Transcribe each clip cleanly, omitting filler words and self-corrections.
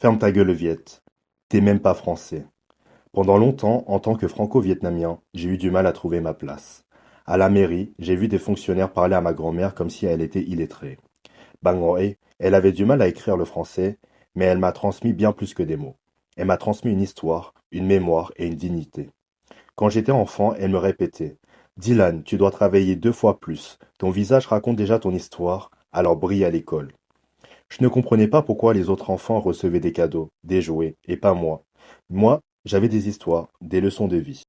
Ferme ta gueule, Viet. T'es même pas français. Pendant longtemps, en tant que franco-vietnamien, j'ai eu du mal à trouver ma place. À la mairie, j'ai vu des fonctionnaires parler à ma grand-mère comme si elle était illettrée. Bang Hoi, elle avait du mal à écrire le français, mais elle m'a transmis bien plus que des mots. Elle m'a transmis une histoire, une mémoire et une dignité. Quand j'étais enfant, elle me répétait: Dylan, tu dois travailler 2 fois plus. Ton visage raconte déjà ton histoire, alors brille à l'école. Je ne comprenais pas pourquoi les autres enfants recevaient des cadeaux, des jouets, et pas moi. Moi, j'avais des histoires, des leçons de vie.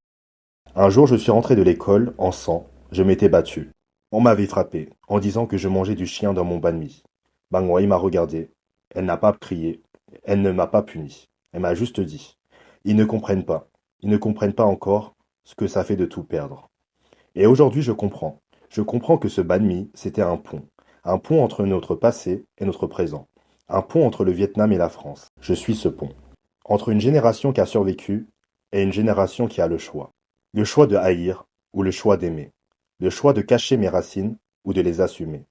Un jour, je suis rentré de l'école, en sang, je m'étais battu. On m'avait frappé, en disant que je mangeais du chien dans mon banh mi. Bangwai m'a regardé. Elle n'a pas crié, elle ne m'a pas puni. Elle m'a juste dit: Ils ne comprennent pas. Ils ne comprennent pas encore ce que ça fait de tout perdre. Et aujourd'hui, je comprends. Je comprends que ce banh mi, c'était un pont. Un pont entre notre passé et notre présent. Un pont entre le Vietnam et la France. Je suis ce pont. Entre une génération qui a survécu et une génération qui a le choix. Le choix de haïr ou le choix d'aimer. Le choix de cacher mes racines ou de les assumer.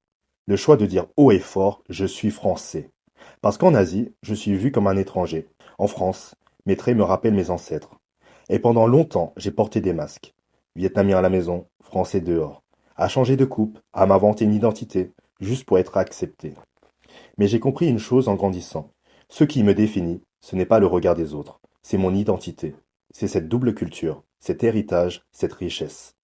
Le choix de dire haut et fort: je suis français. Parce qu'en Asie, je suis vu comme un étranger. En France, mes traits me rappellent mes ancêtres. Et pendant longtemps, j'ai porté des masques. Vietnamien à la maison, français dehors. À changer de coupe, à m'inventer une identité, juste pour être accepté. Mais j'ai compris une chose en grandissant. Ce qui me définit, ce n'est pas le regard des autres, c'est mon identité. C'est cette double culture, cet héritage, cette richesse.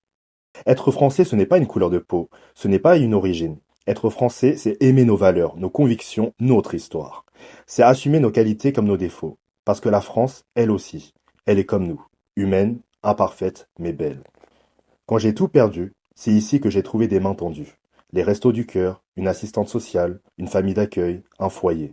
Être français, ce n'est pas une couleur de peau, ce n'est pas une origine. Être français, c'est aimer nos valeurs, nos convictions, notre histoire. C'est assumer nos qualités comme nos défauts. Parce que la France, elle aussi, elle est comme nous, humaine, imparfaite, mais belle. Quand j'ai tout perdu, c'est ici que j'ai trouvé des mains tendues. Les restos du cœur, une assistante sociale, une famille d'accueil, un foyer.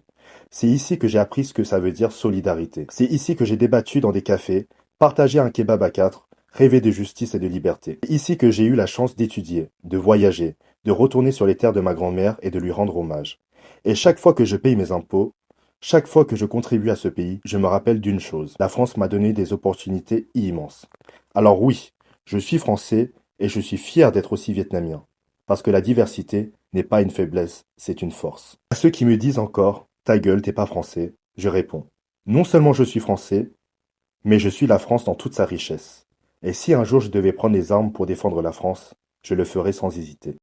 C'est ici que j'ai appris ce que ça veut dire solidarité. C'est ici que j'ai débattu dans des cafés, partagé un kebab à 4, rêvé de justice et de liberté. C'est ici que j'ai eu la chance d'étudier, de voyager, de retourner sur les terres de ma grand-mère et de lui rendre hommage. Et chaque fois que je paye mes impôts, chaque fois que je contribue à ce pays, je me rappelle d'une chose: la France m'a donné des opportunités immenses. Alors oui, je suis français et je suis fier d'être aussi vietnamien. Parce que la diversité n'est pas une faiblesse, c'est une force. À ceux qui me disent encore: ta gueule, t'es pas français, je réponds: non seulement je suis français, mais je suis la France dans toute sa richesse. Et si un jour je devais prendre les armes pour défendre la France, je le ferais sans hésiter.